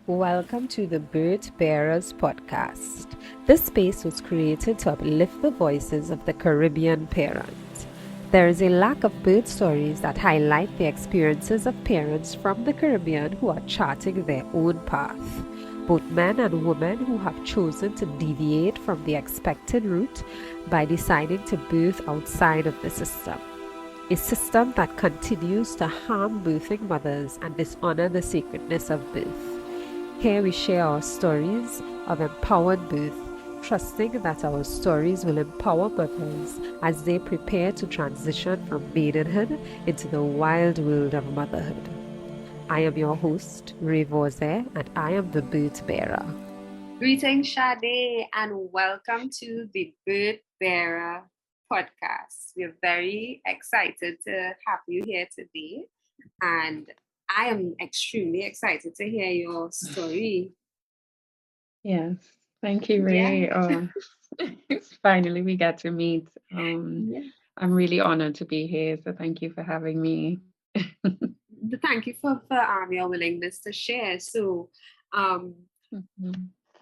Welcome to the Bird Bearers podcast. This space was created to uplift the voices of the Caribbean parent. There is a lack of bird stories that highlight the experiences of parents from the Caribbean who are charting their own path. Both men and women who have chosen to deviate from the expected route by deciding to birth outside of the system. A system that continues to harm birthing mothers and dishonor the sacredness of birth. Here we share our stories of empowered birth, trusting that our stories will empower mothers as they prepare to transition from maidenhood into the wild world of motherhood. I am your host, Ray Vorze, and I am the bird bearer. Greetings, Sade, and welcome to the Bird Bearer podcast. We're very excited to have you here today, and I am extremely excited to hear your story. Yes, thank you, Ray. Finally, we get to meet. I'm really honored to be here, so thank you for having me. Thank you for your willingness to share. So,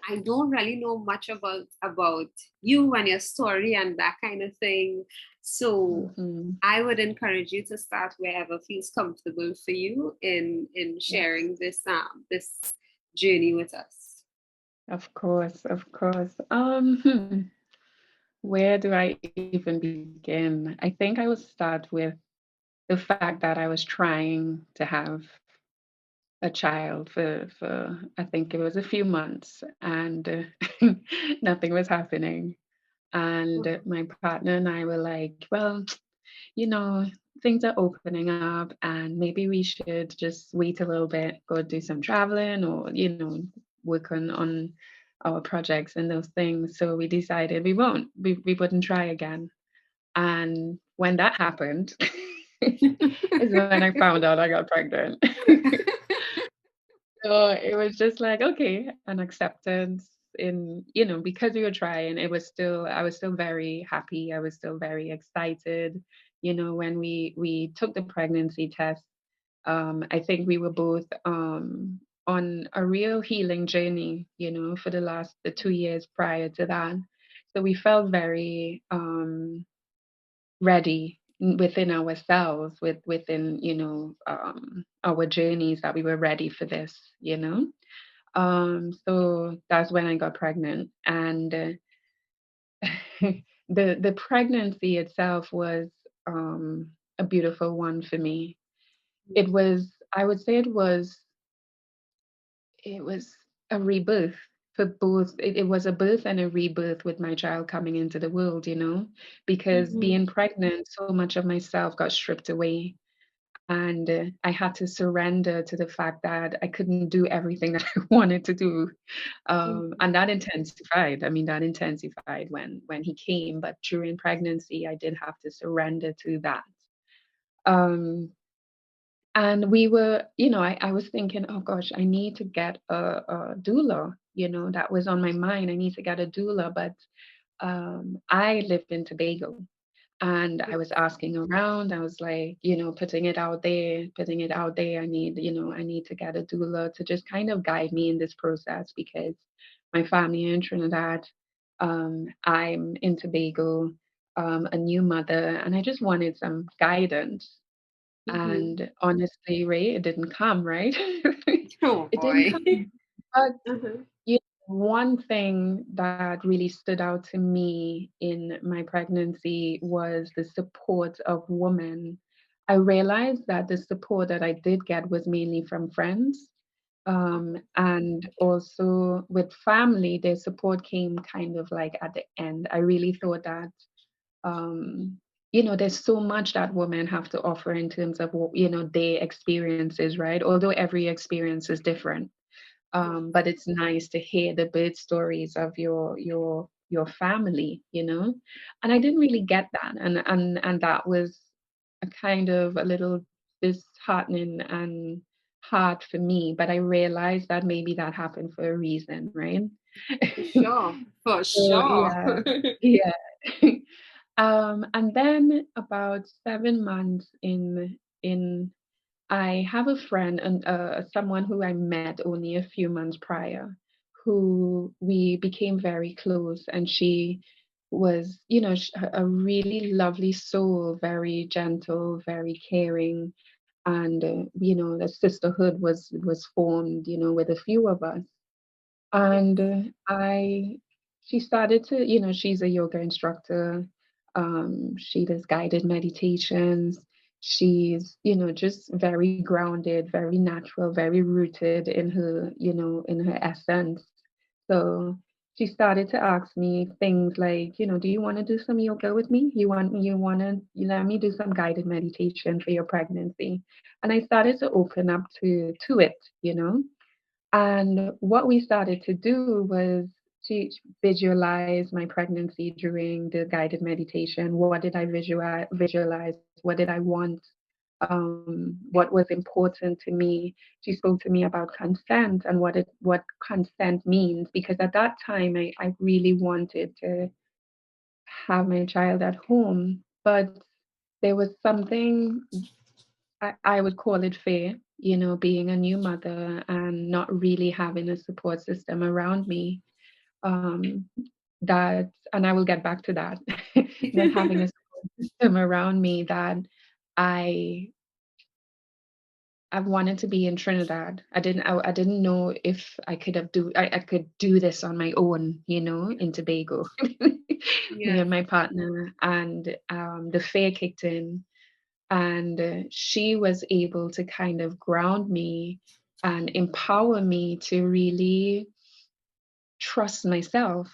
I don't really know much about you and your story and that kind of thing. So I would encourage you to start wherever feels comfortable for you in sharing this journey with us. Of course, of course. Where do I even begin? I think I will start with the fact that I was trying to have a child for I think it was a few months, and nothing was happening. And my partner and I were like, well, things are opening up and maybe we should just wait a little bit, go do some traveling or, work on our projects and those things. So we decided we wouldn't try again. And when that happened, is when I found out I got pregnant. So it was just like, okay, an acceptance in, because we were trying, I was still very happy. I was still very excited. When we took the pregnancy test, I think we were both on a real healing journey, for the 2 years prior to that. So we felt very ready within ourselves, within our journeys, that we were ready for this. So that's when I got pregnant, and the pregnancy itself was a beautiful one for me. It was, I would say, it was a rebirth for both. It was a birth and a rebirth with my child coming into the world, because being pregnant, so much of myself got stripped away. And I had to surrender to the fact that I couldn't do everything that I wanted to do. And that intensified. I mean, that intensified when he came. But during pregnancy, I did have to surrender to that. Um, and we were, I was thinking, oh gosh, I need to get a doula. That was on my mind. I need to get a doula. But I lived in Tobago. And I was asking around. I was like, putting it out there. I need to get a doula to just kind of guide me in this process, because my family in Trinidad, I'm in Tobago, a new mother, and I just wanted some guidance. And honestly, Ray, it didn't come, right? Oh It didn't boy. come. But one thing that really stood out to me in my pregnancy was the support of women. I realized that the support that I did get was mainly from friends. And also with family, their support came kind of like at the end. I really thought that, there's so much that women have to offer in terms of, their experiences, right? Although every experience is different. But it's nice to hear the birth stories of your family, And I didn't really get that, and that was a kind of a little disheartening and hard for me. But I realized that maybe that happened for a reason, right? For So sure. yeah. And then about 7 months in I have a friend and someone who I met only a few months prior, who we became very close, and she was, a really lovely soul, very gentle, very caring, and the sisterhood was formed, with a few of us. And I she started to, she's a yoga instructor. She does guided meditations. She's, just very grounded, very natural, very rooted in her, in her essence. So she started to ask me things like, do you want to do some yoga with me? You want to let me do some guided meditation for your pregnancy? And I started to open up to it, and what we started to do was to visualize my pregnancy during the guided meditation. What did I visualize? What did I want? What was important to me? She spoke to me about consent and what consent means, because at that time I really wanted to have my child at home, but there was something I would call it fear, being a new mother and not really having a support system around me. Um, and I will get back to that, not having a support system around me that I I wanted to be in Trinidad. I didn't know if I could do this on my own, in Tobago. Me Yeah. and my partner, and the fear kicked in, and she was able to kind of ground me and empower me to really trust myself.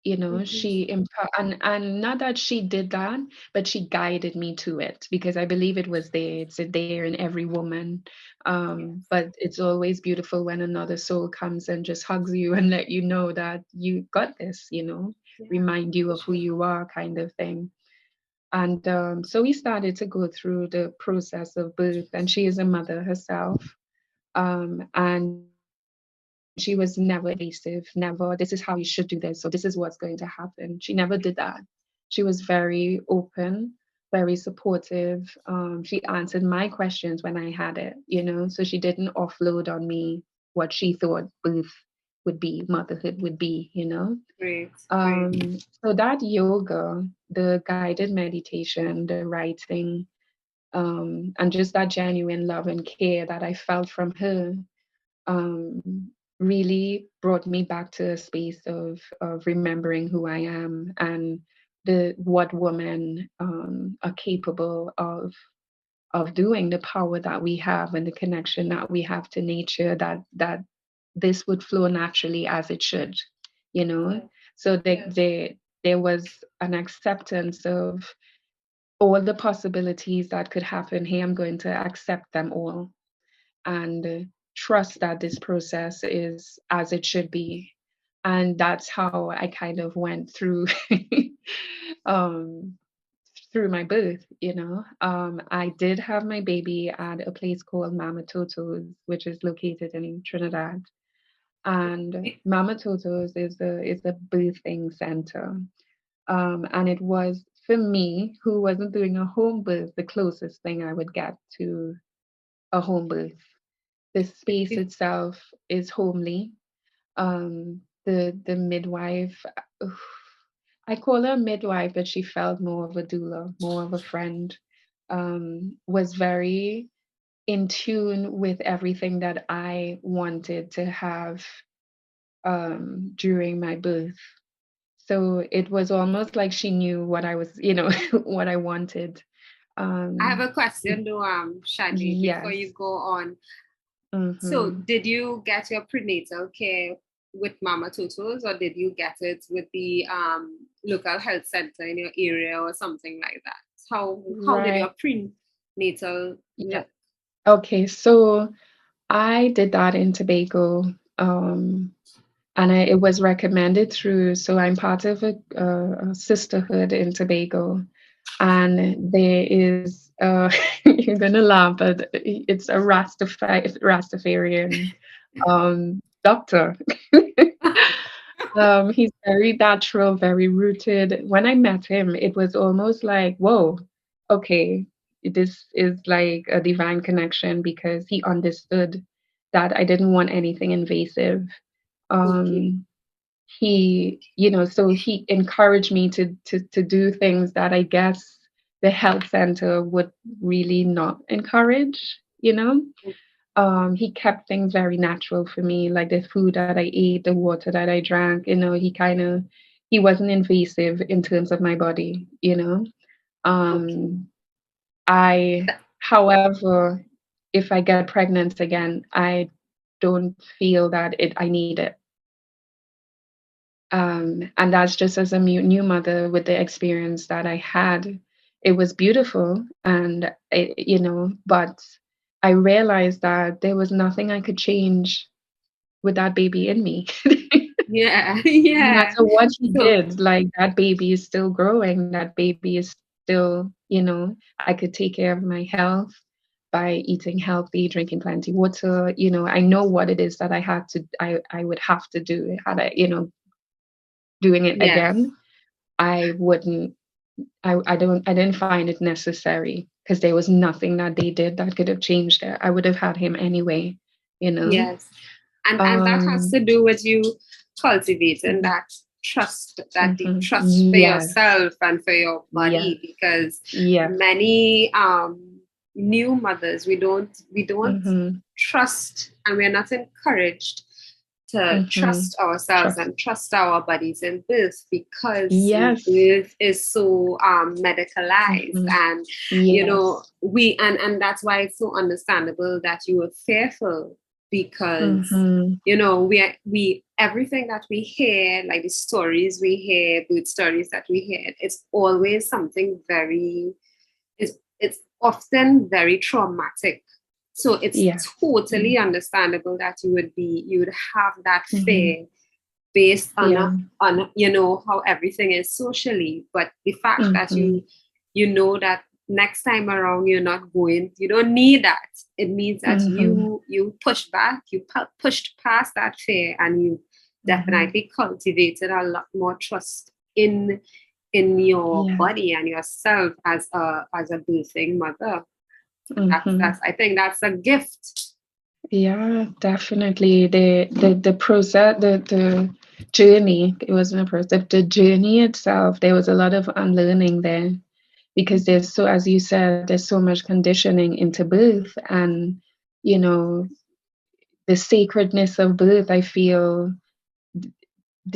Mhm. And not that she did that, but she guided me to it, because I believe it was there. It's there in every woman. Yes. But it's always beautiful when another soul comes and just hugs you and let you know that you got this, Yeah, remind you for of who sure. you are, kind of thing. And so we started to go through the process of birth, and she is a mother herself. And she was never invasive, never, this is how you should do this, or this is what's going to happen. She never did that. She was very open, very supportive. She answered my questions when I had it, so she didn't offload on me what she thought birth would be, motherhood would be. Great, great. So that yoga, the guided meditation, the writing, and just that genuine love and care that I felt from her, really brought me back to a space of remembering who I am and the what women are capable of doing, the power that we have and the connection that we have to nature, that this would flow naturally as it should, you know. Yeah. So Yes. there was an acceptance of all the possibilities that could happen. Hey, I'm going to accept them all and trust that this process is as it should be. And that's how I kind of went through um, through my birth. I did have my baby at a place called Mama Toto's, which is located in Trinidad. And Mama Toto's is a birthing center. And it was, for me, who wasn't doing a home birth, the closest thing I would get to a home birth. The space itself is homely. The midwife, I call her a midwife, but she felt more of a doula, more of a friend. Was very in tune with everything that I wanted to have during my birth. So it was almost like she knew what I was, what I wanted. I have Um, a question though, Shadi, before you yes. go on. So, Mm-hmm. did you get your prenatal care with Mama Tutus, or did you get it with the local health center in your area or something like that? How did Right. your prenatal Yeah. look? Okay. So I did that in Tobago. And it was recommended through, so I'm part of a sisterhood in Tobago. And there is, you're going to laugh, but it's a Rastafarian doctor. He's very natural, very rooted. When I met him, it was almost like, whoa, okay. this is like a divine connection because he understood that I didn't want anything invasive. Okay. He, so he encouraged me to do things that I guess the health center would really not encourage. He kept things very natural for me, like the food that I ate, the water that I drank. He wasn't invasive in terms of my body. Okay. Um, however, if I get pregnant again, I don't feel that I need it. And that's just as a new mother with the experience that I had. It was beautiful, but I realized that there was nothing I could change with that baby in me. Yeah. No Yeah. matter what he So did, like that baby is still growing. That baby is still, I could take care of my health by eating healthy, drinking plenty water. I know what it is that I would have to do had doing it yes. again. I wouldn't, I didn't find it necessary because there was nothing that they did that could have changed it. I would have had him anyway, you know? Yes. And that has Um, to do with you cultivating mhm, that trust, that deep mhm. trust for Yes, yourself and for your yes, body, because yes. many new mothers, we don't Mhm, trust, and we're not encouraged to mhm. trust ourselves Trust. and trust our bodies in birth, because Yes. birth is so medicalized, Mhm. and Yes. and that's why it's so understandable that you were fearful, because Mhm. we everything that we hear, like the stories we hear, birth stories that we hear, it's always something very, it's often very traumatic. So it's Yes. totally Mhm. understandable that you would have that Mhm. fear based on Yeah. how everything is socially. But the fact that Mhm. you know that next time around you don't need that. It means that Mhm. you pushed back, pushed past that fear, and you Mhm. definitely cultivated a lot more trust in your Yeah. body and yourself as a birthing mother. That's Mhm. I think that's a gift. Yeah, definitely. The process, the journey, it wasn't a process, the journey itself, there was a lot of unlearning there because there's so, as you said, there's so much conditioning into birth and, you know, the sacredness of birth, I feel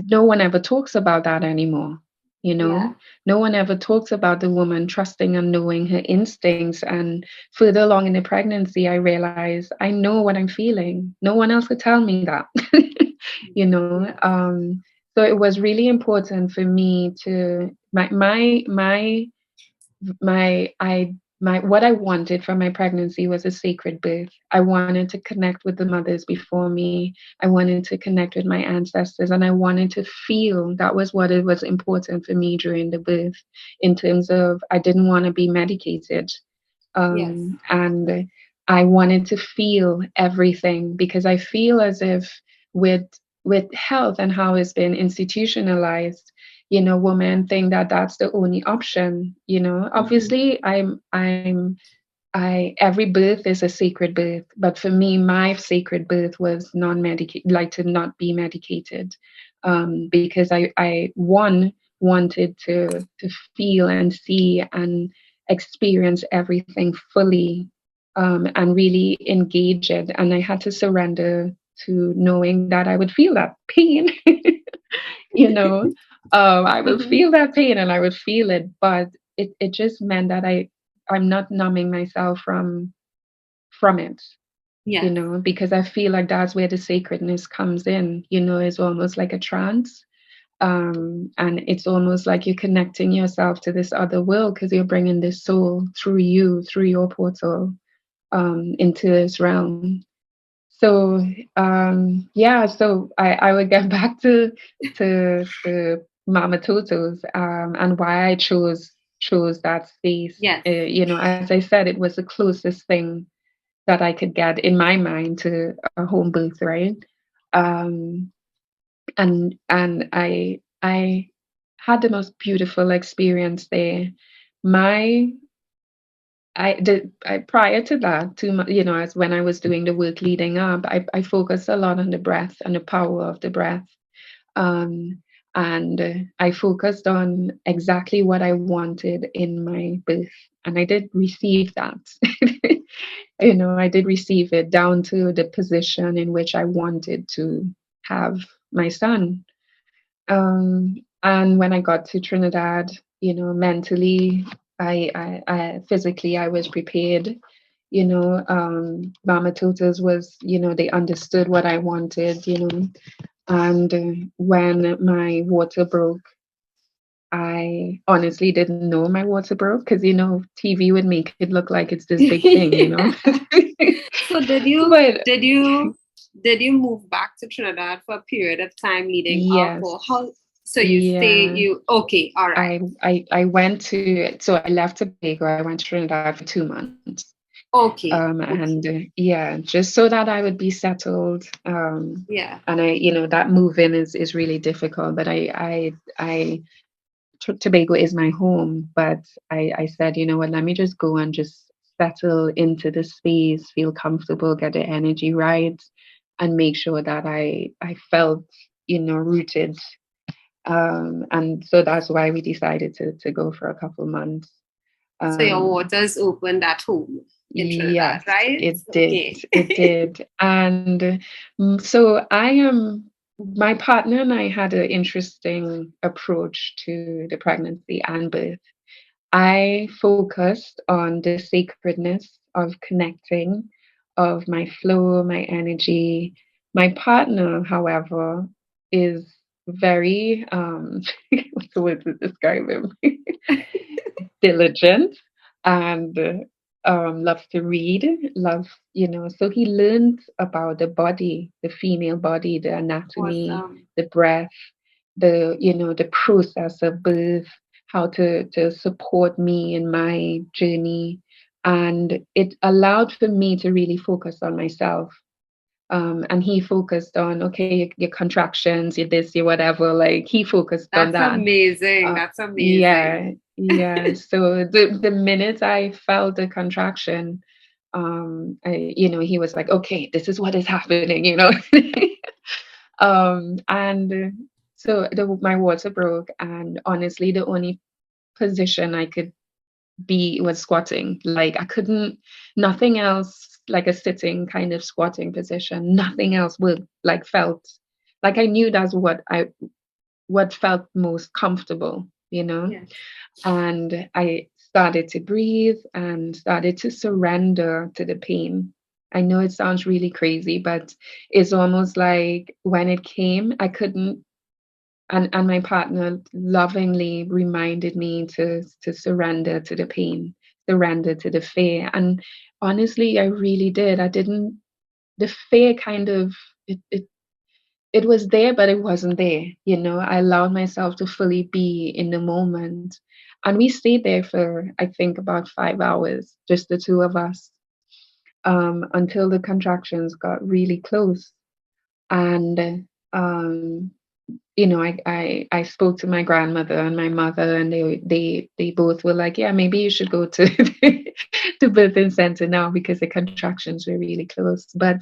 no one ever talks about that anymore. You Yeah. know, no one ever talks about the woman trusting and knowing her instincts. And further along in the pregnancy, I realized I know what I'm feeling. No one else could tell me that. you know, Yes. um, so it was really important for me to my I my what I wanted from my pregnancy was a sacred birth. I wanted to connect with the mothers before me. I wanted to connect with my ancestors and I wanted to feel that was what it was important for me during the birth in terms of I didn't want to be medicated. Yes. And I wanted to feel everything because I feel as if with with health and how it's been institutionalized, women think that that's the only option. Mhm. Obviously, I every birth is a sacred birth, but for me, my sacred birth was non-medicated, like to not be medicated, because I wanted to feel and see and experience everything fully, and really engage it, and I had to surrender to knowing that I would feel that pain, you know. I will Mhm. feel that pain and I would feel it, but it just meant that I'm not numbing myself from it, Yes. because I feel like that's where the sacredness comes in, it's almost like a trance. And it's almost like you're connecting yourself to this other world because you're bringing this soul through your portal, into this realm. So yeah, so I would get back to Mama Toto's, and why I chose that space. Yes. As I said, it was the closest thing that I could get in my mind to a home booth, right? Um, and I had the most beautiful experience there. My prior to that, as when I was doing the work leading up, I focused a lot on the breath and the power of the breath. Um, and I focused on exactly what I wanted in my birth. And I did receive that. I did receive it down to the position in which I wanted to have my son. And when I got to Trinidad, mentally, physically, I was prepared. Mama Totas was, they understood what I wanted, and when my water broke, I honestly didn't know my water broke because, TV would make it look like it's this big thing. So did you But did you did you move back to Trinidad for a period of time leading up, yes, or how? So you stay, yeah, you okay, all right. I went so I left Tobago. I went to Trinidad for 2 months. Okay. And yeah, just so that I would be settled. Yeah. And that move-in is really difficult. But Tobago is my home. But I said, you know what, let me just go and just settle into the space, feel comfortable, get the energy right, and make sure that I felt, rooted. And so that's why we decided to go for a couple months. So your waters opened at home in Trinidad, Yes, right? it did. Okay. It did. And so my partner and I had an interesting approach to the pregnancy and birth. I focused on the sacredness of connecting, of my flow, my energy. My partner, however, is very, what's the word to describe him? Diligent and loves to read, so he learned about the body, the female body, the anatomy, Awesome. the breath, the process of birth, how to support me in my journey. And it allowed for me to really focus on myself. And he focused on, okay, your contractions, your this, your whatever, like he focused on That's that. amazing. That's amazing. Yeah, yeah. So the minute I felt the contraction, he was like, okay, this is what is happening. And so my water broke, and honestly, the only position I could be was squatting. Like I couldn't, nothing else, like a sitting kind of squatting position, nothing else would like felt like I knew that's what felt most comfortable. Yes. And I started to breathe and started to surrender to the pain. I know it sounds really crazy, but it's almost like when it came, I couldn't. And my partner lovingly reminded me to surrender to the pain, surrender to the fear. And honestly, I really did. I didn't. The fear kind of it was there, but it wasn't there. I allowed myself to fully be in the moment. And we stayed there for, I think, about 5 hours, just the two of us, until the contractions got really close. And, I spoke to my grandmother and my mother, and they both were like, yeah, maybe you should go to the birthing center now because the contractions were really close. But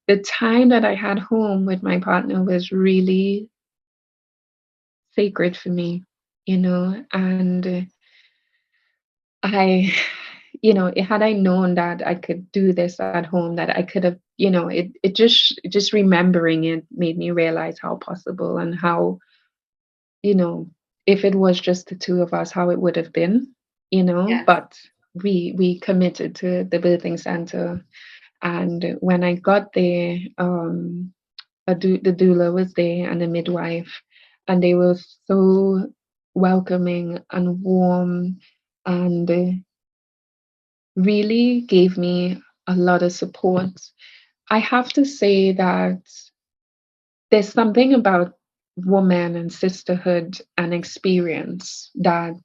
the time that I had home with my partner was really sacred for me, and I, had I known that I could do this at home, that I could have, it just remembering it made me realize how possible and how, you know, if it was just the two of us, how it would have been, Yes. but we committed to the birthing center. And when I got there, the doula was there and the midwife, and they were so welcoming and warm, and really gave me a lot of support. I have to say that there's something about woman and sisterhood and experience that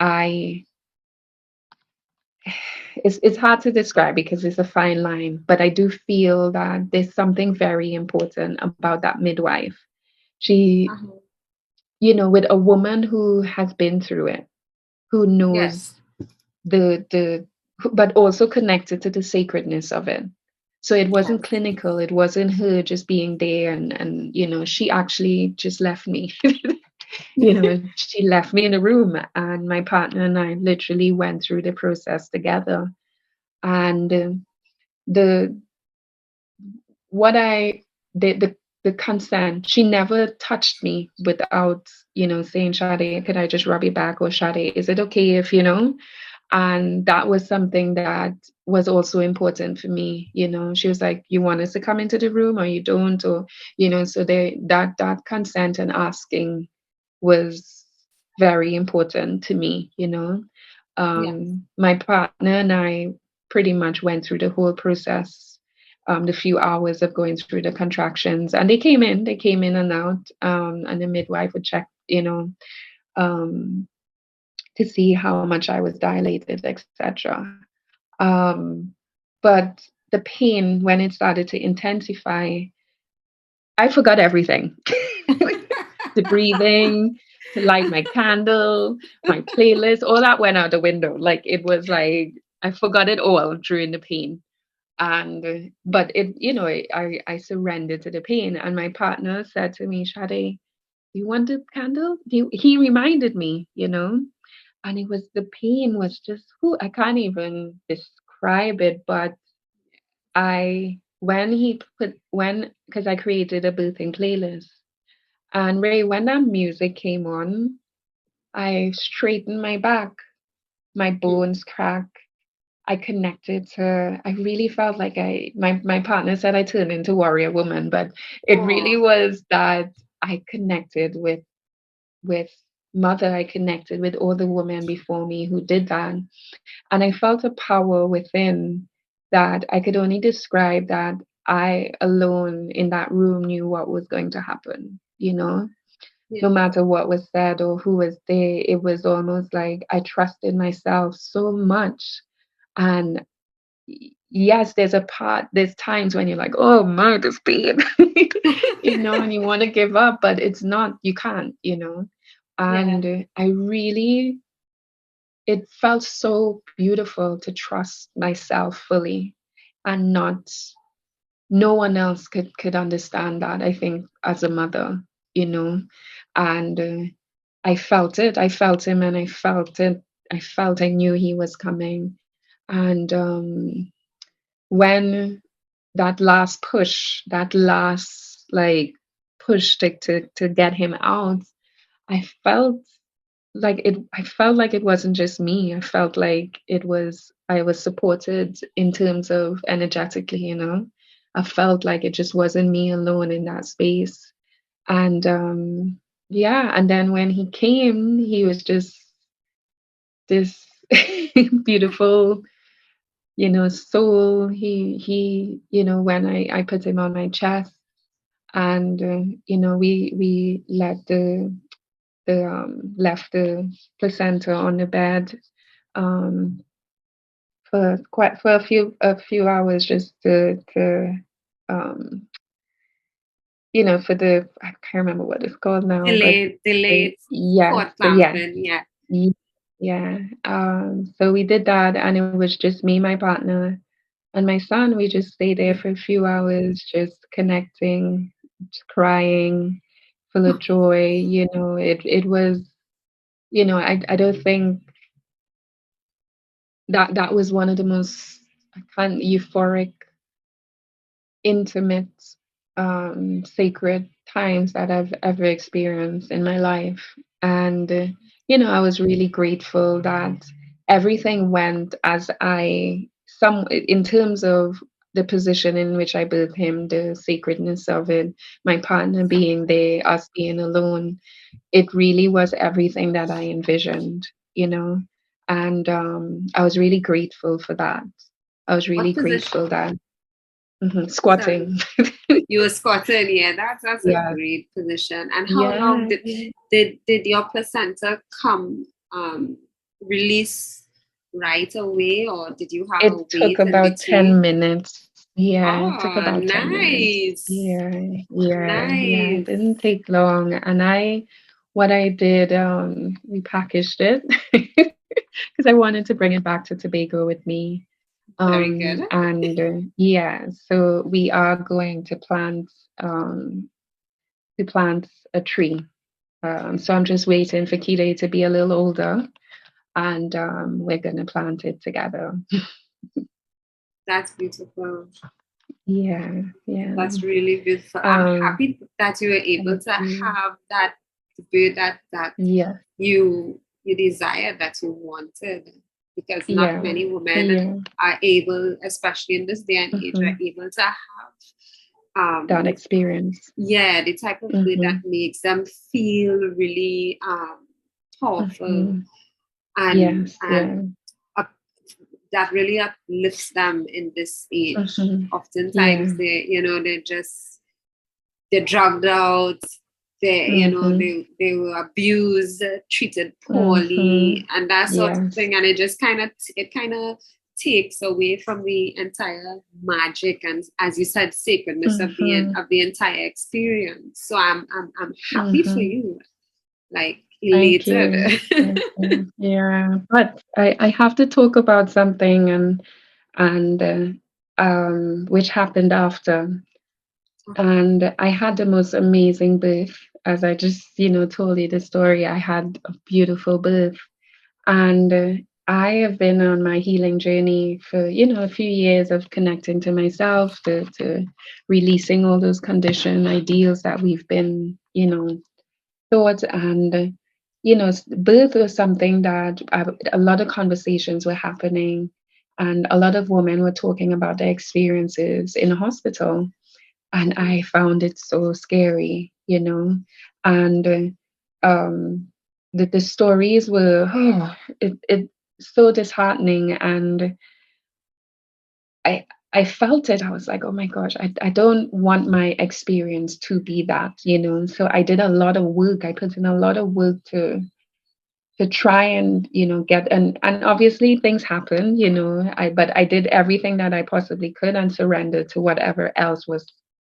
I it's hard to describe because it's a fine line, but I do feel that there's something very important about that midwife. She, Uh-huh. with a woman who has been through it, who knows Yes. the but also connected to the sacredness of it. So it wasn't Yes. clinical. It wasn't her just being there and she actually just left me. She left me in a room, and my partner and I literally went through the process together. And the what I the consent, she never touched me without saying, Sade, could I just rub your back, or Sade, is it okay if and that was something that was also important for me. She was like, you want us to come into the room or you don't, or so that consent and asking was very important to me. Yes. My partner and I pretty much went through the whole process, the few hours of going through the contractions, and they came in and out, and the midwife would check, um, to see how much I was dilated, etc. But the pain, when it started to intensify, I forgot everything. The breathing, to light my candle, my playlist, all that went out the window. Like, it was like I forgot it all during the pain. And but I surrendered to the pain. And my partner said to me, Sade, do you want a candle? He reminded me, and it was, the pain was just, I can't even describe it. But because I created a birthing playlist, and Ray, when that music came on, I straightened my back, my bones cracked. I connected to, I really felt like my partner said I turned into warrior woman, but it really Oh, was that I connected with mother. I connected with all the women before me who did that. And I felt a power within that I could only describe, that I alone in that room knew what was going to happen, yeah. no matter what was said or who was there. It was almost like I trusted myself so much. And yes, there's times when you're like, oh my, this pain, and you want to give up, but it's not, you can't. Yeah. And it felt so beautiful to trust myself fully, and no one else could understand that, I think, as a mother, you know. And I felt him, and I felt it. I knew he was coming. And when that last like push to get him out, I felt I felt like it wasn't just me. I felt like I was supported in terms of energetically. I felt like it just wasn't me alone in that space. And yeah, and then when he came, he was just this beautiful, soul. He when I put him on my chest, and we let the left the placenta on the bed, um, for a few hours, just to um, for the, I can't remember what it's called now, but Delayed yes, cord yeah, clamping. Yeah. yeah. So we did that, and it was just me, my partner, and my son. We just stayed there for a few hours, just connecting, just crying, full of joy. It was, I don't think that was one of the most, euphoric, intimate, sacred times that I've ever experienced in my life. And, I was really grateful that everything went as in terms of the position in which I birthed him, the sacredness of it, my partner being there, us being alone. It really was everything that I envisioned. And I was really grateful for that. I was really What position? grateful that. Sorry. Squatting. You were squatted. Yeah, that's a Yeah. great position. And how long Yeah. did your placenta come release right away, or did you have a It took wait in about 10 between? minutes. Yeah, it took Oh, about 10 minutes. nice. Yeah, yeah. It Nice. didn't take long. And what I did, we packaged it. because I wanted to bring it back to Tobago with me. Very good. And yeah, so we are going um, to plant a tree. So I'm just waiting for Kide to be a little older, and we're gonna plant it together. That's beautiful. Yeah, yeah. That's really beautiful. I'm Um, happy that you were able Thank to you. have that bird that Yeah, you desired, that you wanted, because not yeah, many women yeah. are able, especially in this day and age, are hmm able to have That experience. yeah, the type of bird that hmm makes them feel really powerful, hmm and Yes, yeah. up, that really uplifts them in this age. hmm Oftentimes Yeah. they're drugged out, hmm they were abused, treated hmm poorly, and that sort of Yes. thing, and it kind of takes away from the entire magic and, as you said, sacredness hmm of the entire experience. So I'm happy for hmm you, like Thank elated. you. Thank you. Yeah, but I have to talk about something and which happened after. And I had the most amazing birth. As I just, told you the story, I had a beautiful birth. And I have been on my healing journey for, a few years of connecting to myself, to releasing all those conditioned ideals that we've been, taught. And, birth was something that a lot of conversations were happening. And a lot of women were talking about their experiences in a hospital, and I found it so scary, and the stories were it so disheartening, and I I felt it. I was like, oh my gosh, I don't want my experience to be that, So I did a lot of work. I put in a lot of work to try and get, and obviously things happen, but I did everything that I possibly could and surrendered to whatever else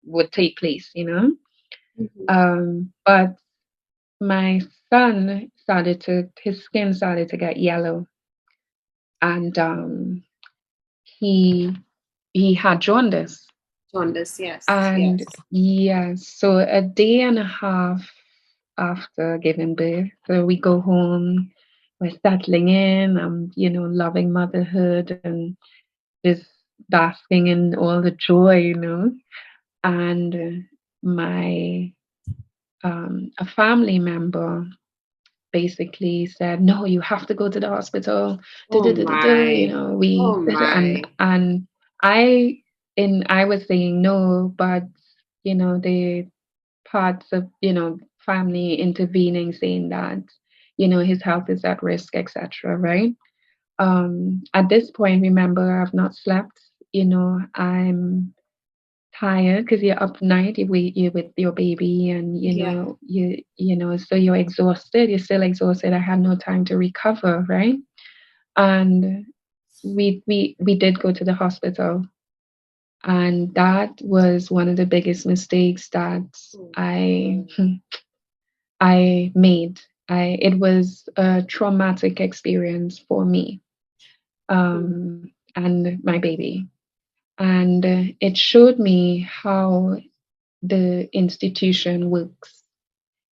would take place. Mhm. But my son his skin started to get yellow, and he he had jaundice. Jaundice, yes, And yes. yes, so a day and a half after giving birth, so we go home, we're settling in, I'm, loving motherhood and just basking in all the joy. And my a family member basically said, "No, you have to go to the hospital." Da, Oh da, da, da, da, my, oh and my. I I was saying no, but the parts of family intervening, saying that his health is at risk, etc. Right? At this point, remember, I've not slept. I'm tired because you're up night, you're with your baby, and Yeah. so you're exhausted. You're still exhausted. I had no time to recover, right? And we did go to the hospital, and that was one of the biggest mistakes that Oh, I I made. It was a traumatic experience for me, mm, and my baby, and it showed me how the institution works.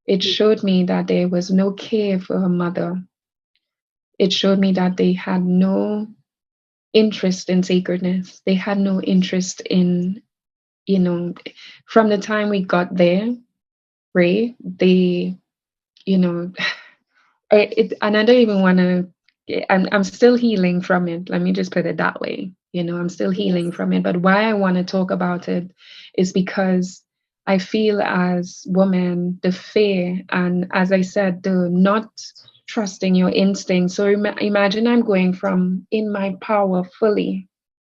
It mm, showed me that there was no care for a mother. It showed me that they had no interest in sacredness. They had no interest in, you know, from the time we got there, Ray, they, you know, and I don't even want to, I'm still healing from it. Let me just put it that way. I'm still yes. healing from it. But why I want to talk about it is because I feel as woman, the fear, and as I said, the not trusting your instinct. So imagine I'm going from in my power fully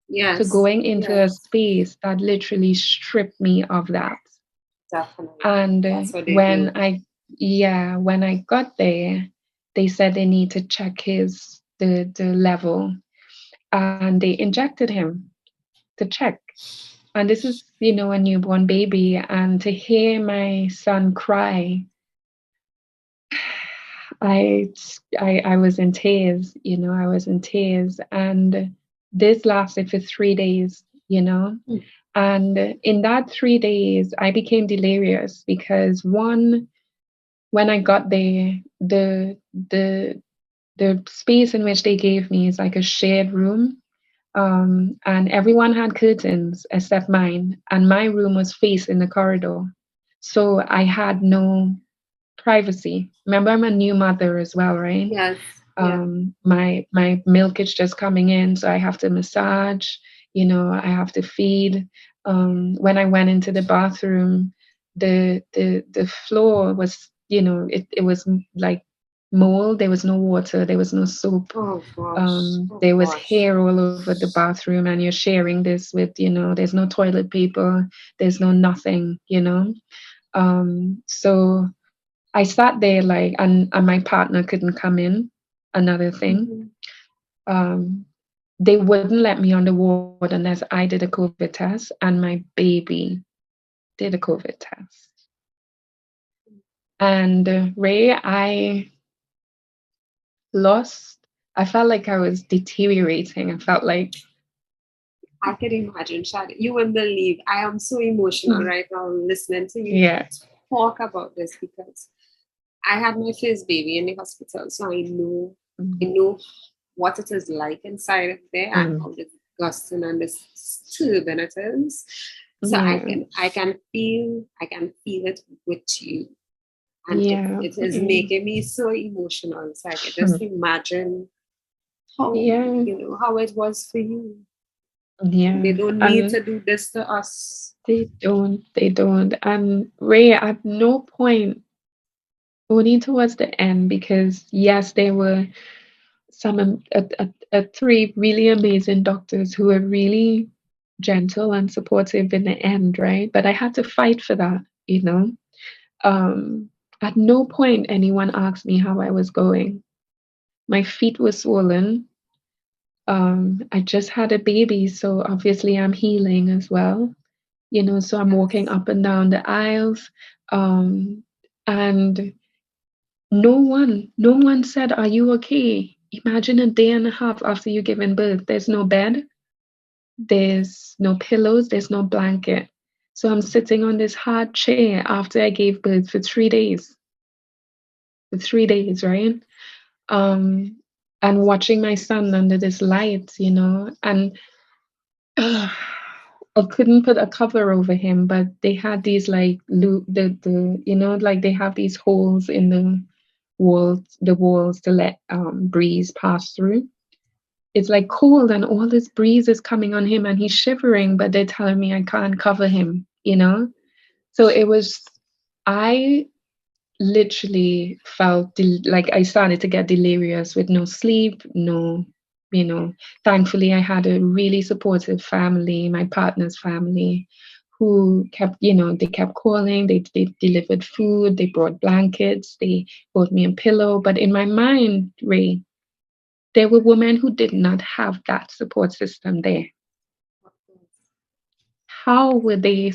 to Yes. going into a Yes. space that literally stripped me of that. Definitely. And That's what they do. when I got there, they said they need to check the level, and they injected him to check. And this is, a newborn baby, and to hear my son cry, I I was in tears, you know, I was in tears, and this lasted for 3 days, you know. Mm. And in that 3 days, I became delirious because one, when I got there, the space in which they gave me is like a shared room. And everyone had curtains except mine, and my room was facing the corridor. So I had no privacy. Remember, I'm a new mother as well, right? Yes, yes. My milk is just coming in, so I have to massage, you know, I have to feed. When I went into the bathroom, the floor was, you know, it was like mold. There was no water, there was no soap. Oh gosh. Oh There was gosh. hair all over the bathroom, and you're sharing this with, you know, there's no toilet paper, there's no nothing, you know. So I sat there like, and my partner couldn't come in. Another thing, Mm-hmm. um, they wouldn't let me on the ward unless I did a COVID test, and my baby did a COVID test. And Ray, I lost. I felt like I was deteriorating. I felt like, I can imagine, Shad. You wouldn't believe. I am so emotional right now listening to you yeah, talk about this because I had my first baby in the hospital, so I mm, know what it is like inside of there and mm, how disgusting and disturbing it is. So yeah, I can feel it with you, and yeah, it is making me so emotional. So I can just mm, imagine how yeah, how it was for you. They yeah. don't need And to do this to us. they don't. And Ray, at no point, only towards the end, because yes, there were some three really amazing doctors who were really gentle and supportive in the end, right? But I had to fight for that, you know. Um, at no point anyone asked me how I was going. My feet were swollen. I just had a baby, so obviously I'm healing as well, you know. So I'm walking Yes. up and down the aisles, um, and no one said, "Are you okay?" Imagine a day and a half after you given birth. There's no bed, there's no pillows, there's no blanket. So I'm sitting on this hard chair after I gave birth for 3 days. For 3 days, right? Um, and watching my son under this light, you know, and I couldn't put a cover over him, but they had these like the you know, like they have these holes in the walls to let breeze pass through. It's like cold, and all this breeze is coming on him and he's shivering, but they're telling me I can't cover him, you know? So it was, I literally felt like I started to get delirious with no sleep, no, you know. Thankfully, I had a really supportive family, my partner's family, who kept, you know, they kept calling, they delivered food, they brought blankets, they brought me a pillow. But in my mind, Ray, there were women who did not have that support system there. How were they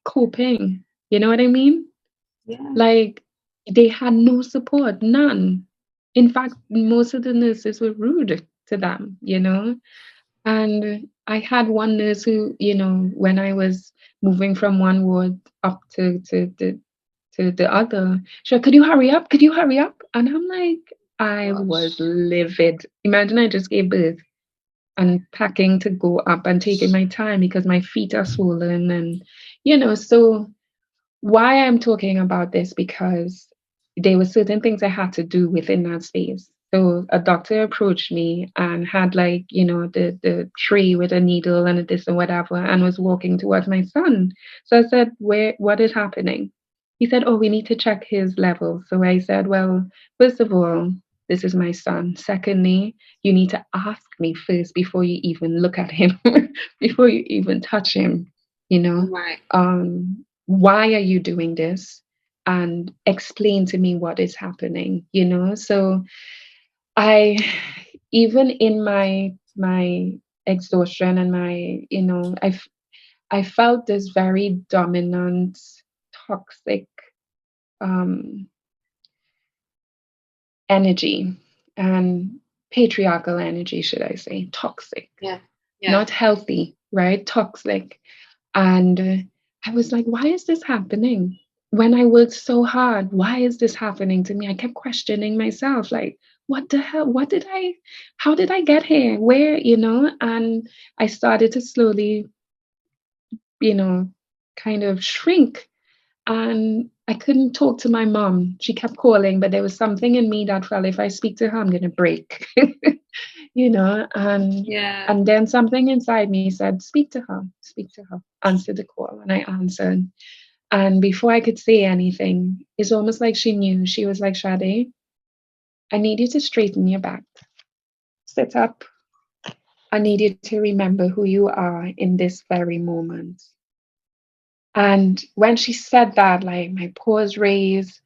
coping? You know what I mean? Yeah. Like, they had no support, none. In fact, most of the nurses were rude to them, you know? And I had one nurse who, you know, when I was moving from one ward up to the other, she said, "Could you hurry up? Could you hurry up?" And I'm like, I was Gosh. livid. Imagine I just gave birth and packing to go up and taking my time because my feet are swollen, and you know. So why I'm talking about this, because there were certain things I had to do within that space. So a doctor approached me and had, like, you know, the tray with a needle and a this and whatever, and was walking towards my son. So I said, what is happening? He said, "Oh, we need to check his levels." So I said, "Well, first of all, this is my son. Secondly, you need to ask me first before you even look at him, before you even touch him, you know. Right. Why are you doing this? And explain to me what is happening, you know." So I, even in my exhaustion and my, you know, I felt this very dominant, toxic um energy, and patriarchal energy, should I say, toxic, Yeah. not healthy, right? Toxic. And I was like, why is this happening? When I worked so hard, why is this happening to me? I kept questioning myself, like, what the hell? How did I get here? Where, And I started to slowly, kind of shrink. And I couldn't talk to my mom. She kept calling, but there was something in me that felt if I speak to her, I'm going to break, and Yeah. then something inside me said, speak to her, answer the call. And I answered. And before I could say anything, it's almost like she knew. She was like, Sade, I need you to straighten your back. Sit up. I need you to remember who you are in this very moment. And when she said that, like my paws raised,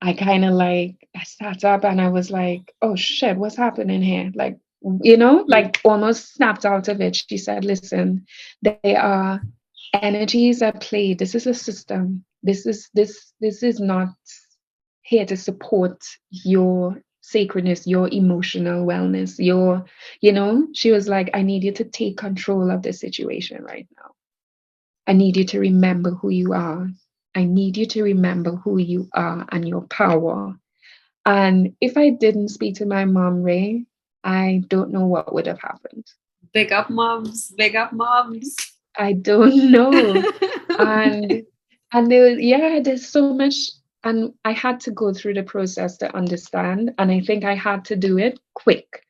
I kind of I sat up and I was like, oh shit, what's happening here? Like, like almost snapped out of it. She said, listen, there are energies at play. This is a system. This is not here to support your sacredness, your emotional wellness, she was like, I need you to take control of the situation right now. I need you to remember who you are. I need you to remember who you are and your power. And if I didn't speak to my mom, Ray, I don't know what would have happened. Big up moms, big up moms. I don't know. and there's so much, and I had to go through the process to understand. And I think I had to do it quick.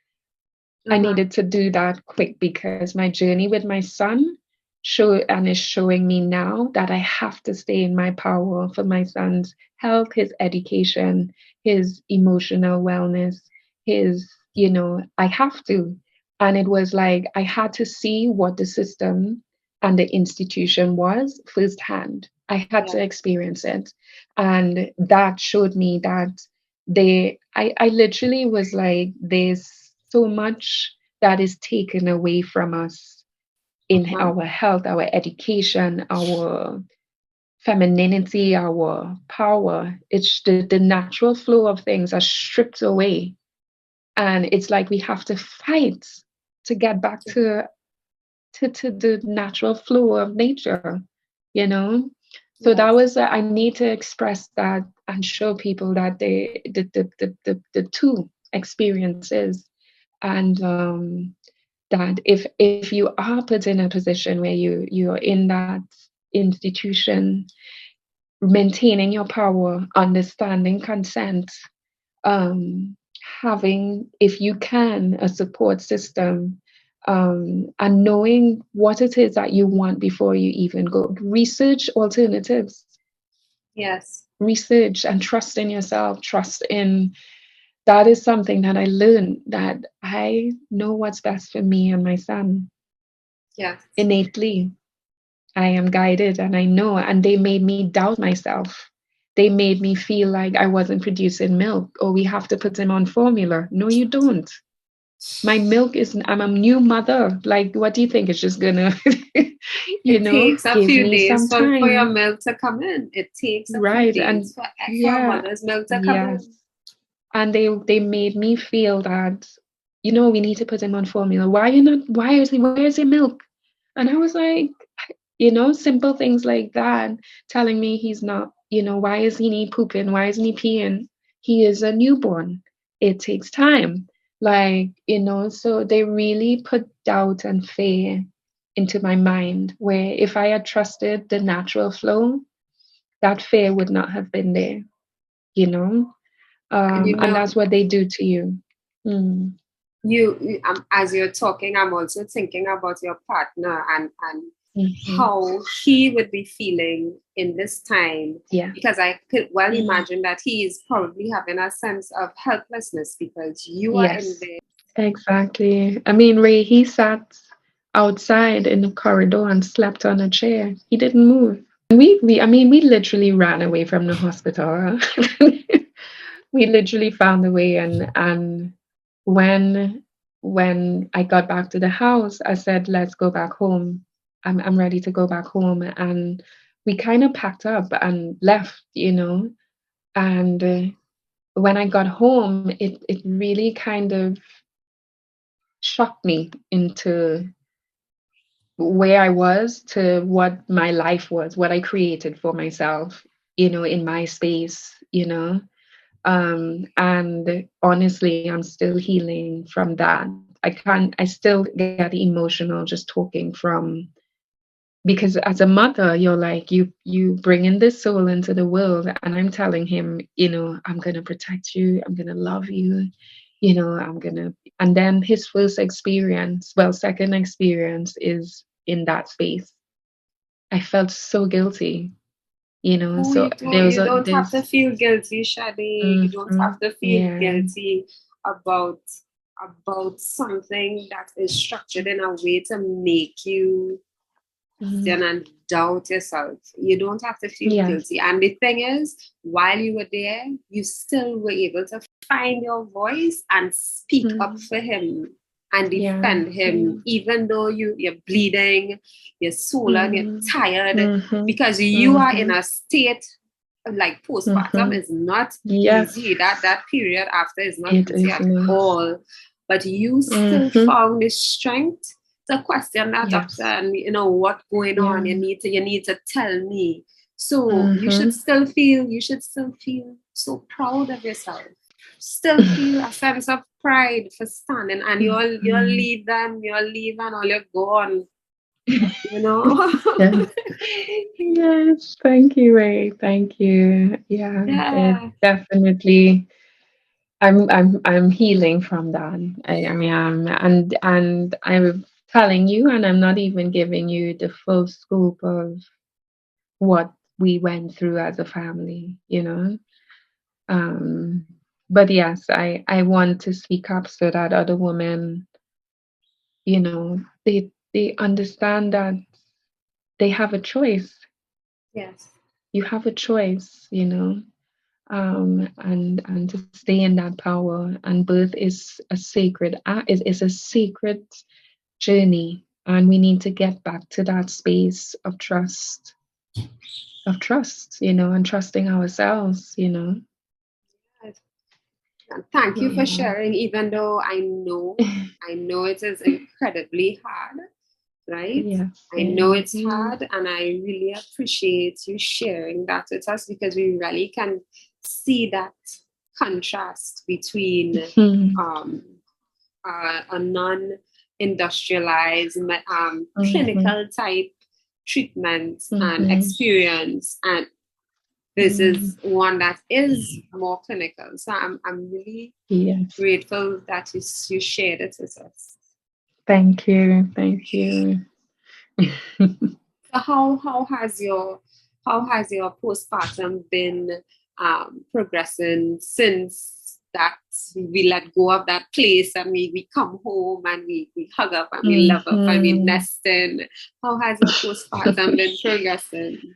I needed to do that quick because my journey with my son is showing me now that I have to stay in my power for my son's health, his education, his emotional wellness, I have to. And it was like I had to see what the system and the institution was firsthand. I had to experience it. And that showed me that I literally was like, there's so much that is taken away from us in our health, our education, our femininity, our power. It's the natural flow of things are stripped away. And it's like we have to fight to get back to the natural flow of nature, So that was I need to express that and show people that the two experiences, and that if you are put in a position where you're in that institution, maintaining your power, understanding consent, having, if you can, a support system, and knowing what it is that you want before you even go. Research alternatives. Yes. Research and trust in yourself, that is something that I learned, that I know what's best for me and my son. Yes. Innately. I am guided and I know, and they made me doubt myself. They made me feel like I wasn't producing milk, or we have to put him on formula. No, you don't. My milk I'm a new mother. Like, what do you think? It's just gonna, it takes a give few me days some time for your milk to come in. It takes a few days for a mother's milk to come in. And they made me feel that, we need to put him on formula. Where's your milk? And I was like, simple things like that, telling me he's not, why isn't he pooping? Why isn't he peeing? He is a newborn. It takes time. So they really put doubt and fear into my mind, where if I had trusted the natural flow, that fear would not have been there, and that's what they do to you. As you're talking, I'm also thinking about your partner and how he would be feeling in this time. Because I could well imagine that he is probably having a sense of helplessness because you are in there. Exactly. I mean, Ray, he sat outside in the corridor and slept on a chair. He didn't move. We literally ran away from the hospital. We literally found a way, and when I got back to the house, I said, let's go back home. I'm ready to go back home. And we kind of packed up and left, and when I got home, it really kind of shocked me into where I was to what my life was, what I created for myself, in my space, and honestly, I'm still healing from that. I still get emotional just talking from, because as a mother, you're like, you bring in this soul into the world, and I'm telling him, I'm gonna protect you, I'm gonna love you, I'm gonna. And then his first experience, well, second experience is in that space. I felt so guilty, Oh, so there's you a don't have to this. feel guilty, Sade. You don't have to feel Yeah. guilty about something that is structured in a way to make you question and doubt yourself. You don't have to feel Yes. guilty. And the thing is, while you were there, you still were able to find your voice and speak up for him and defend him, even though you're bleeding, you're swollen, you're tired, because you are in a state like postpartum is not Yes, easy. That period after is not it easy is at not. all. But you still found the strength to question that doctor Yes. and what's going on. Yeah. You need to tell me. So you should still feel so proud of yourself. Still feel a sense of pride for standing, and you'll leave and all you're gone. Yes. Yes. Thank you, Ray. Thank you. Yeah, it Yeah. definitely. I'm healing from that. I am, and I'm telling you, and I'm not even giving you the full scope of what we went through as a family. Um, but yes, I want to speak up so that other women, they understand that they have a choice. Yes. You have a choice. And to stay in that power. And birth is a sacred act, is a sacred journey, and we need to get back to that space of trust, and trusting ourselves. And thank you for Yeah. sharing, even though I know it is incredibly hard, right? Yes. I know it's Yeah. hard, and I really appreciate you sharing that with us, because we really can see that contrast between um, a non-industrialized clinical type treatment and experience, and this is one that is more clinical. So I'm really Yes. grateful that you shared it with us. Thank you. Thank you. So how has your postpartum been progressing since that we let go of that place and we come home and we hug up and we love up and we nest in? How has your postpartum been progressing?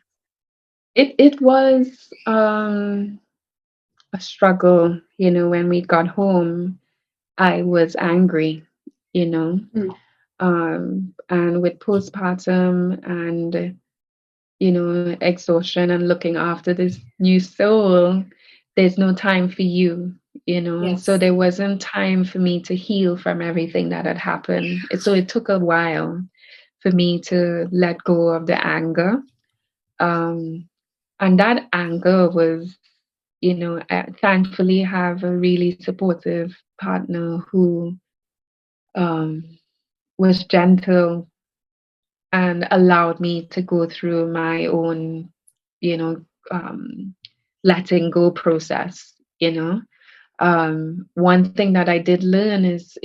It was a struggle, when we got home. I was angry, you know, Mm. and with postpartum and, exhaustion and looking after this new soul, there's no time for you. So Yes. there wasn't time for me to heal from everything that had happened. So it took a while for me to let go of the anger. And that anger was, I thankfully have a really supportive partner who um, was gentle and allowed me to go through my own, you know, um, letting go process. One thing that I did learn is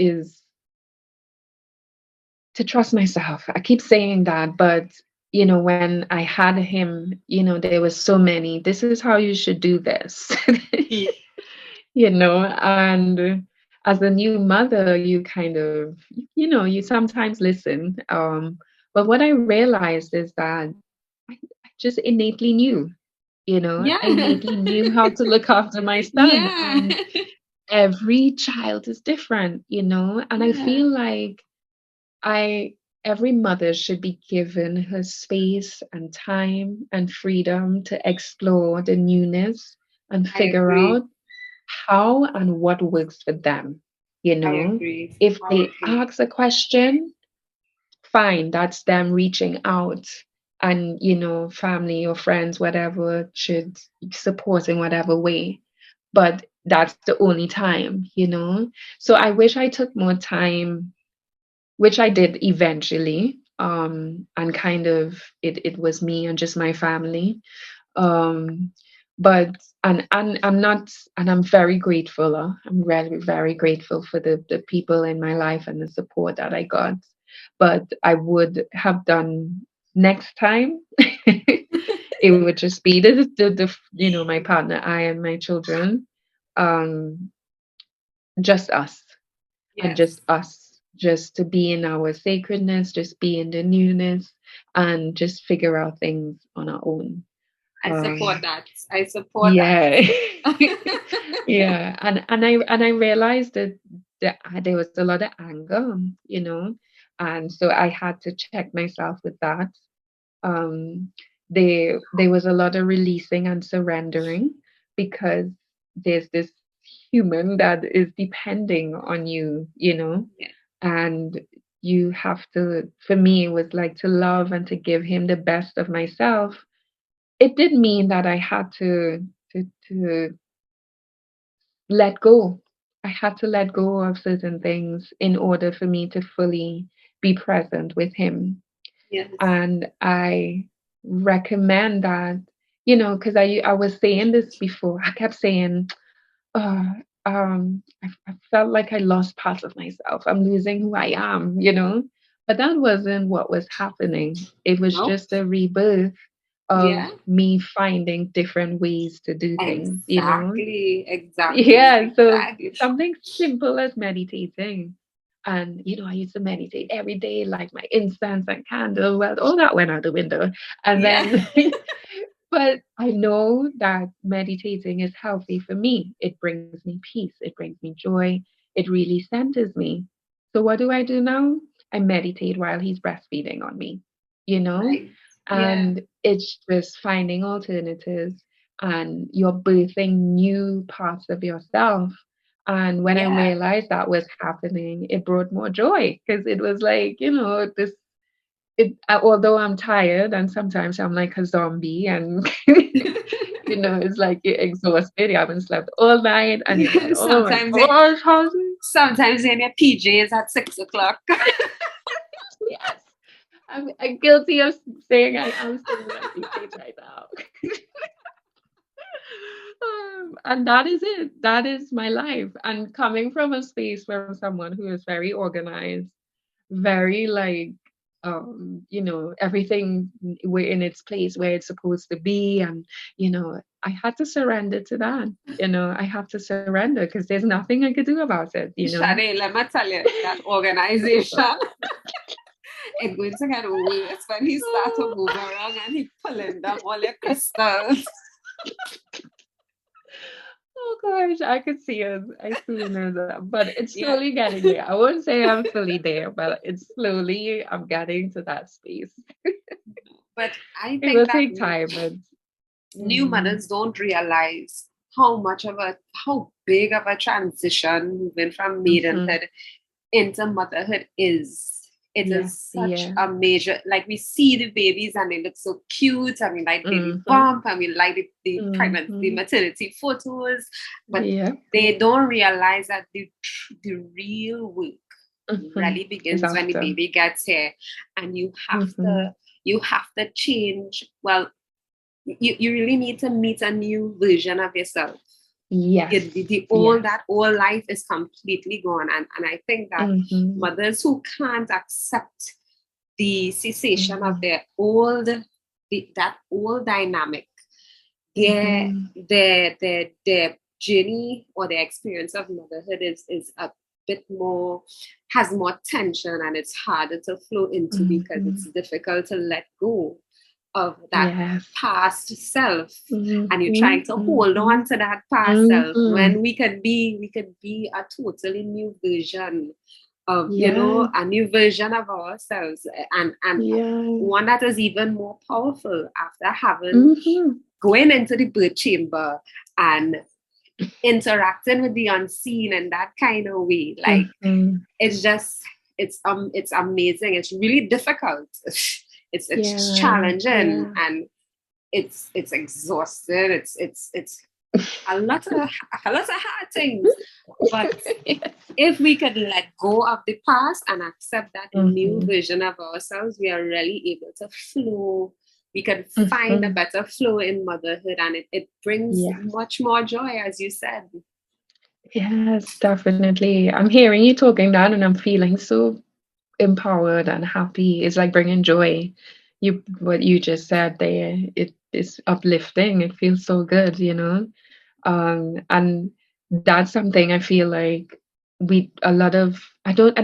to trust myself. I keep saying that, but when I had him, there was so many. This is how you should do this. And as a new mother, you kind of, you sometimes listen. But what I realized is that I just innately knew, I Yeah. innately knew how to look after my son. Yeah. And every child is different. And I Yeah. feel like I every mother should be given her space and time and freedom to explore the newness and I figure agree. out how and what works for them. You I know, agree. if I they agree. ask a question, fine, that's them reaching out. And, family or friends, whatever, should support in whatever way. But that's the only time. So I wish I took more time, which I did eventually. And kind of it was me and just my family. Um, but and I'm not and I'm very grateful. I'm really very grateful for the people in my life and the support that I got. But I would have done next time. It would just be my partner, I and my children, um, just us and Yes, just us, just to be in our sacredness, just be in the newness, and just figure out things on our own. I support Um, that. I support yeah, that. yeah, and I realized that there was a lot of anger, and so I had to check myself with that. Um, there was a lot of releasing and surrendering because there's this human that is depending on you, Yeah, and you have to, for me, it was like to love and to give him the best of myself. It did mean that I had to let go. I had to let go of certain things in order for me to fully be present with him. yes. And I recommend that, because I was saying this before. I kept saying, uh, I felt like I lost parts of myself. I'm losing who I am. But that wasn't what was happening. It was Nope. just a rebirth of Yeah. me finding different ways to do things. Exactly. Exactly. Yeah, so Exactly. something simple as meditating. And, I used to meditate every day, like my incense and candle. Well, all that went out the window. And Yeah. then, but I know that meditating is healthy for me. It brings me peace, it brings me joy, it really centers me. So, what do I do now? I meditate while he's breastfeeding on me, you know? Right. Yeah. And it's just finding alternatives, and you're birthing new parts of yourself. And when I Yeah. realized that was happening, it brought more joy because it was like, although I'm tired and sometimes I'm like a zombie and, it's like you're exhausted, you haven't slept all night and you're like, oh my sometimes it, gosh, how's it? sometimes in your PJs at 6 o'clock. Yes. I'm guilty of saying I am still in my PJs right now. And that is it. That is my life. And coming from a space from someone who is very organized, very like, everything we're in its place where it's supposed to be. And, I had to surrender to that. I have to surrender because there's nothing I could do about it. Sade, let me tell you, that organization is going to get worse when he start to move around and he pulling down all your crystals. Oh gosh, I could see it. I truly know that. But it's Yeah. slowly getting there. I won't say I'm fully there, but I'm getting to that space. But I It think will that take time, but new mm, mothers don't realize how big of a transition moving from hmm maidenhood into motherhood is. It yeah, is such yeah. a major, like we see the babies and they look so cute and we like baby hmm bump and we like the pregnancy, the hmm maternity photos, but Yeah. they don't realize that the real work hmm really Is begins when the after. baby gets here, and Hmm you have to change. Well, you really need to meet a new version of yourself. Yes. The old, Yes. that old life is completely gone, and I think that hmm mothers who can't accept the cessation of hmm that old dynamic, their hmm their journey or their experience of motherhood is a bit more, has more tension, and it's harder to flow into because hmm it's difficult to let go of that Yes. past self, hmm and you're trying to hold hmm on to that past self hmm when we could be a totally new version of, Yes. a new version of ourselves, and Yes. one that is even more powerful after having hmm going into the birth chamber and interacting with the unseen in that kind of way. Like it's just it's amazing. It's really difficult. It's challenging and it's exhausting. It's a lot of hard things. But if we could let go of the past and accept that new version of ourselves, we are really able to flow. We can find a better flow in motherhood, and it brings much more joy, as you said. Yes, definitely. I'm hearing you talking that, and I'm feeling so empowered and happy. It's like bringing joy. What you just said there, it is uplifting. It feels so good, you know. And that's something I feel like I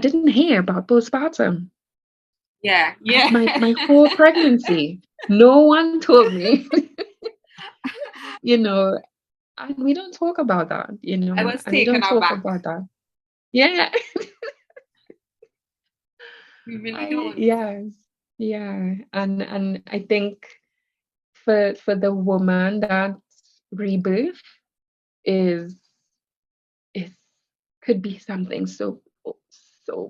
didn't hear about postpartum. Yeah. My whole pregnancy, no one told me. You know, and we don't talk about that, you know, I was and we taken don't talk aback. about that. Yeah. We really don't. Yes. Yeah. And I think for the woman, that rebirth is is could be something so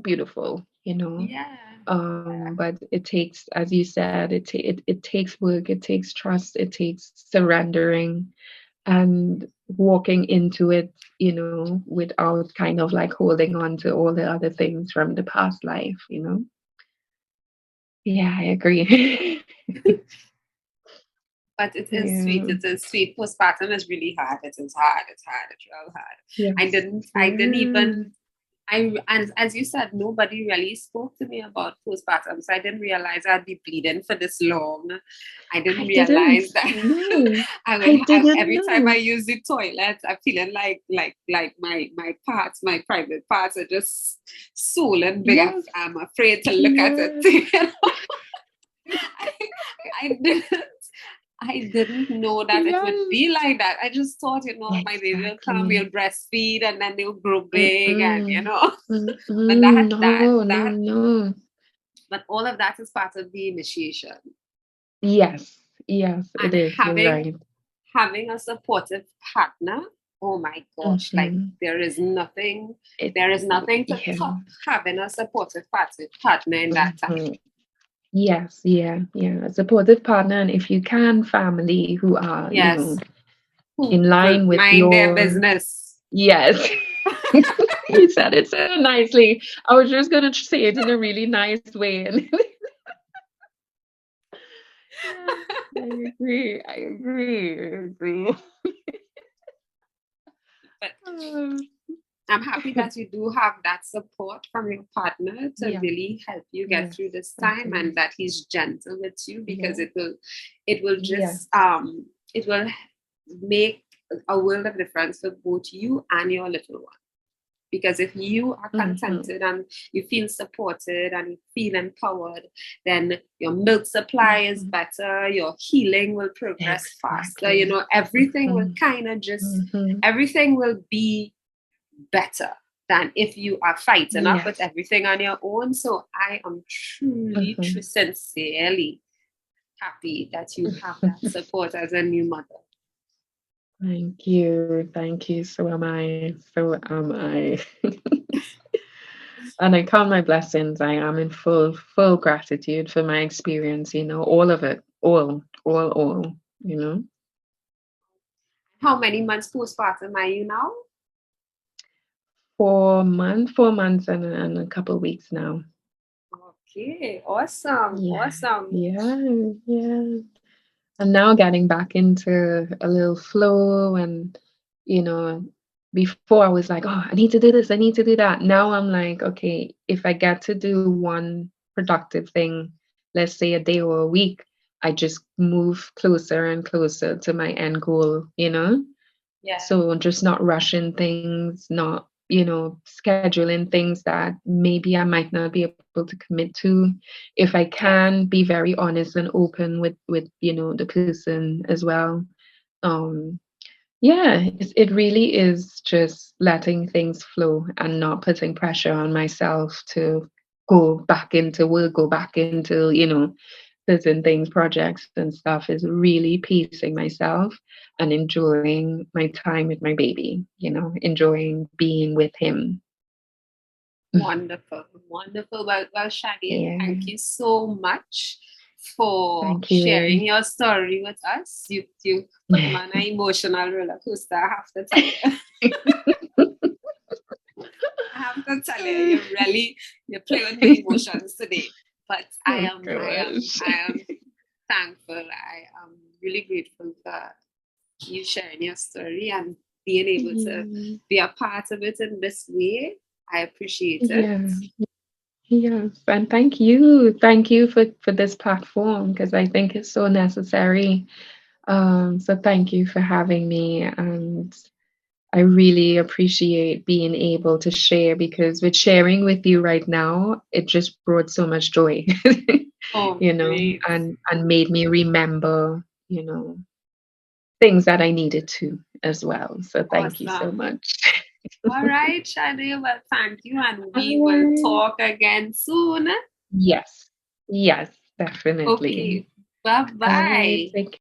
beautiful, you know. Yeah. But it takes, as you said, it takes work, it takes trust, it takes surrendering and walking into it, you know, without kind of like holding on to all the other things from the past life, you know. Yeah, I agree. But it is sweet. Yeah. It is sweet. Postpartum is really hard. It is hard. It's hard. It's real hard. Yes. I didn't even and as you said, nobody really spoke to me about postpartum, so I didn't realize I'd be bleeding for this long. I didn't I didn't realize that know. I didn't every time I know. use the toilet, I'm feeling like my parts, my private parts are just swollen big. Yes. I'm afraid to look at it. Yes. You know? I didn't know that it would be like that. I just thought, you know, my baby will come, we'll Exactly. breastfeed, and then they'll grow big, and you Mm-mm. know. But No. but all of that is part of the initiation. Yes, yes, it And is. You're right. having a supportive partner, oh my gosh, like Mm-hmm. there is nothing It, to yeah. top having a supportive partner in that time. Mm-hmm. Yes, yeah. A supportive partner, and if you can, family who are, you know, Yes. Who in will line with mind their your. business. Yes. You said it so nicely. I was just gonna say it in a really nice way. And I agree. But Um, I'm happy that you do have that support from your partner to yeah. really help you get Yes, through this that time, and is. that he's gentle with you, because Yeah. it will Yes. just it will make a world of difference for both you and your little one. Because if you are contented and you feel supported and you feel empowered, then your milk supply is better, your healing will progress faster, you know, everything will kind of just everything will be better than if you are fighting up with everything on your own. So I am truly, sincerely happy that you have that support as a new mother. Thank you. So am I. And I count my blessings. I am in full gratitude for my experience, you know, all of it. All, you know. How many months postpartum are you now? 4 months and a couple of weeks now. Okay, awesome. Yeah. And now getting back into a little flow, and you know, before I was like, oh, I need to do this, I need to do that. Now I'm like, okay, if I get to do one productive thing, let's say a day or a week, I just move closer and closer to my end goal, you know? Yeah. So just not rushing things, not, you know, scheduling things that maybe I might not be able to commit to. If I can be very honest and open with you know, the person as well. Um, yeah, it really is just letting things flow and not putting pressure on myself to go back into work, go back into, you know, certain things, projects and stuff, is really pacing myself and enjoying my time with my baby, enjoying being with him. Wonderful, wonderful. Well, Sade, Yeah. thank you so much for Thank sharing you. your story with us. You put me on an emotional roller coaster, I have to tell you. I have to tell you, you play with my emotions today. But Oh gosh. I am thankful. I am really grateful for you sharing your story and being able to Yeah. be a part of it in this way. I appreciate it. Yeah. Yes. And thank you. Thank you for this platform, because I think it's so necessary. So thank you for having me. And I really appreciate being able to share, because with sharing with you right now, it just brought so much joy, Oh, great. and made me remember, things that I needed to as well. So thank you so Awesome. much. All right, Sade. Well, thank you. And we All will right. talk again soon. Yes. Yes, definitely. Okay. Bye All right. bye. Take